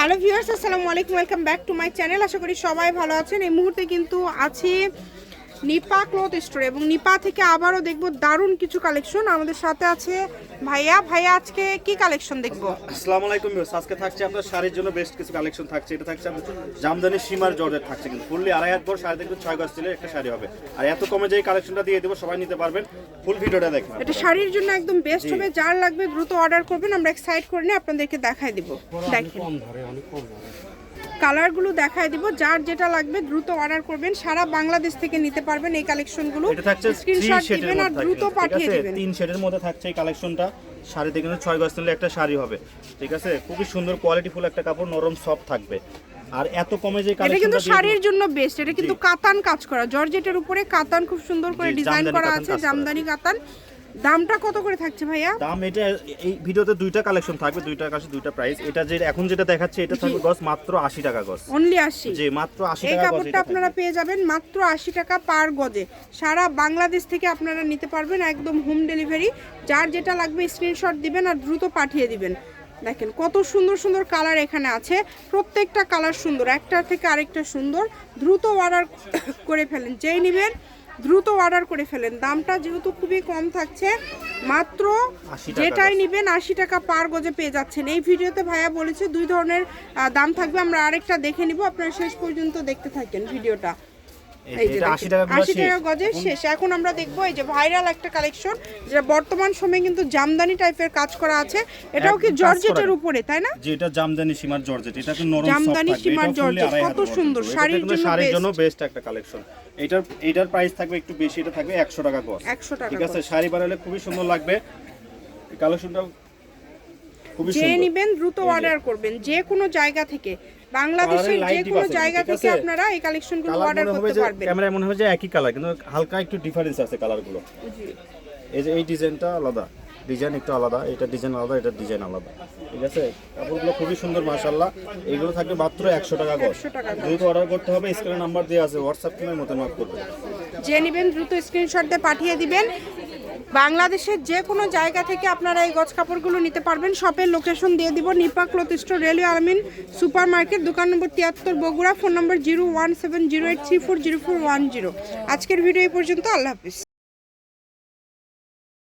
Hello viewers, আসসালামু আলাইকুম, welcome back to my channel. আশা করি সবাই ভালো আছেন। এই মুহূর্তে কিন্তু আছি নিপা ক্লথ স্টোরে এবং নিপা থেকে আবারও দেখব দারুণ কিছু কালেকশন। আমাদের সাথে আছে ভাইয়া। আজকে কি কালেকশন দেখবো? আসসালামু আলাইকুম ভিউয়ার্স, আজকে থাকছে আপনার শাড়ির জন্য বেস্ট কিছু কালেকশন থাকছে। এটা থাকছে আপনার জামদানি সীমার জর্জেট থাকছে, কিন্তু ফুললি 2.5 হাত বড়, শাড়ি দেখবেন 6 গজ ছিল একটা শাড়ি হবে। আর এত কমে যে কালেকশনটা দিয়ে দেবো, সবাই নিতে পারবেন। ফুল ভিডিওটা দেখবেন। এটা শাড়ির জন্য একদম বেস্ট হবে। যার লাগবে দ্রুত অর্ডার করবেন, আমরা এক্সাইট করে নিয়ে আপনাদেরকে দেখায় দিব। দেখেন কালারগুলো দেখায় দিব। যার যেটা লাগবে দ্রুত অর্ডার করবেন। সারা বাংলাদেশ থেকে নিতে পারবেন এই কালেকশনগুলো। এটা থাকছে স্ক্রিনশট দিবেন আর দ্রুত পাঠিয়ে দিবেন। 3 শেডের মধ্যে থাকছে এই কালেকশনটা। শাড়ি দেখবেন 6 গজ নিলে একটা শাড়ি হবে, ঠিক আছে? খুবই সুন্দর কোয়ালিটিফুল একটা কাপড়, নরম সফট থাকবে। আর এত কমে যে কালেকশনটা, এটা কিন্তু শাড়ির জন্য বেস্ট। এটা কিন্তু কাতান কাজ করা, জর্জেটের উপরে কাতান খুব সুন্দর করে ডিজাইন করা আছে, জামদানি কাতান। দামটা কত করে থাকছে ভাইয়া? দাম এটা এই ভিডিওতে দুইটা কালেকশন থাকবে, দুইটার কাছে দুইটা প্রাইস। এটা যে এখন যেটা দেখাচ্ছে এটা থাকবে গজ মাত্র 80 টাকা গজ। অনলি 80? জি, মাত্র 80 এই টাকা গজ। কাপড়টা আপনারা পেয়ে যাবেন মাত্র 80 টাকা পার গজে। সারা বাংলাদেশ থেকে আপনারা নিতে পারবেন, একদম হোম ডেলিভারি। যার যেটা লাগবে স্ক্রিনশট দিবেন আর দ্রুত পাঠিয়ে দিবেন। দেখেন কত সুন্দর সুন্দর কালার এখানে আছে, প্রত্যেকটা কালার সুন্দর, একটা থেকে আরেকটা সুন্দর। দ্রুত অর্ডার করে ফেলেন, যেই নেবেন দ্রুত অর্ডার করে ফেলেন। দামটা যেহেতু খুবই কম থাকছে, মাত্র যেটাই নেবেন 80 টাকা পার গজে পেয়ে যাচ্ছেন। এই ভিডিওতে ভাইয়া বলেছে দুই ধরনের দাম থাকবে, আমরা আরেকটা দেখে নিব। আপনারা শেষ পর্যন্ত দেখতে থাকেন ভিডিওটা। এই যে 80 টাকা গজে শেষ। এখন আমরা দেখবো এই যে ভাইরাল একটা কালেকশন, যেটা বর্তমান সময়ে কিন্তু জামদানি টাইপের কাজ করা আছে। এটাও কি জর্জেটের উপরে, তাই না? যে এটা জামদানি সীমার জর্জেট, এটা কি নরম সফট জামদানি থাকবে। সীমার জর্জেট কত সুন্দর, শাড়ির জন্য বেস্ট একটা কালেকশন। এটার প্রাইস থাকবে একটু বেশি, এটা থাকবে 100 টাকা গজ। 100 টাকা, ঠিক আছে? শাড়ি বানালে খুবই সুন্দর লাগবে। এই কালেকশনটা খুবই সুন্দর। যে নেবেন দ্রুত অর্ডার করবেন, যে কোনো জায়গা থেকে, বাংলাদেশের যে কোনো জায়গা থেকে আপনারা এই কালেকশনগুলো অর্ডার করতে পারবেন। ক্যামেরায় মনে হয় যে একই কালার, কিন্তু হালকা একটু ডিফারেন্স আছে কালারগুলো। জি, এই যে এই ডিজাইনটা আলাদা, ডিজাইন একটু আলাদা, এটা ডিজাইন আলাদা, এটা ডিজাইন আলাদা, ঠিক আছে? কাপড়গুলো খুবই সুন্দর মাশাআল্লাহ। এগুলো থাকবে মাত্র 100 টাকা গজ। দ্রুত অর্ডার করতে হবে, স্ক্রিনে নাম্বার দেওয়া আছে, হোয়াটসঅ্যাপ কিংবা মতো নক করবেন। যে নেবেন দ্রুত স্ক্রিনশট দিয়ে পাঠিয়ে দিবেন। বাংলাদেশের যে কোনো জায়গা থেকে আপনারা এই গজ কাপড়গুলো নিতে পারবেন। শপের লোকেশন দিয়ে দিব, Nipa cloth store, railway Armin super market, দোকান নম্বর 73, বগুড়া। ফোন নম্বর 017083400410। আজকের ভিডিও এই পর্যন্ত। আল্লাহ হাফিজ।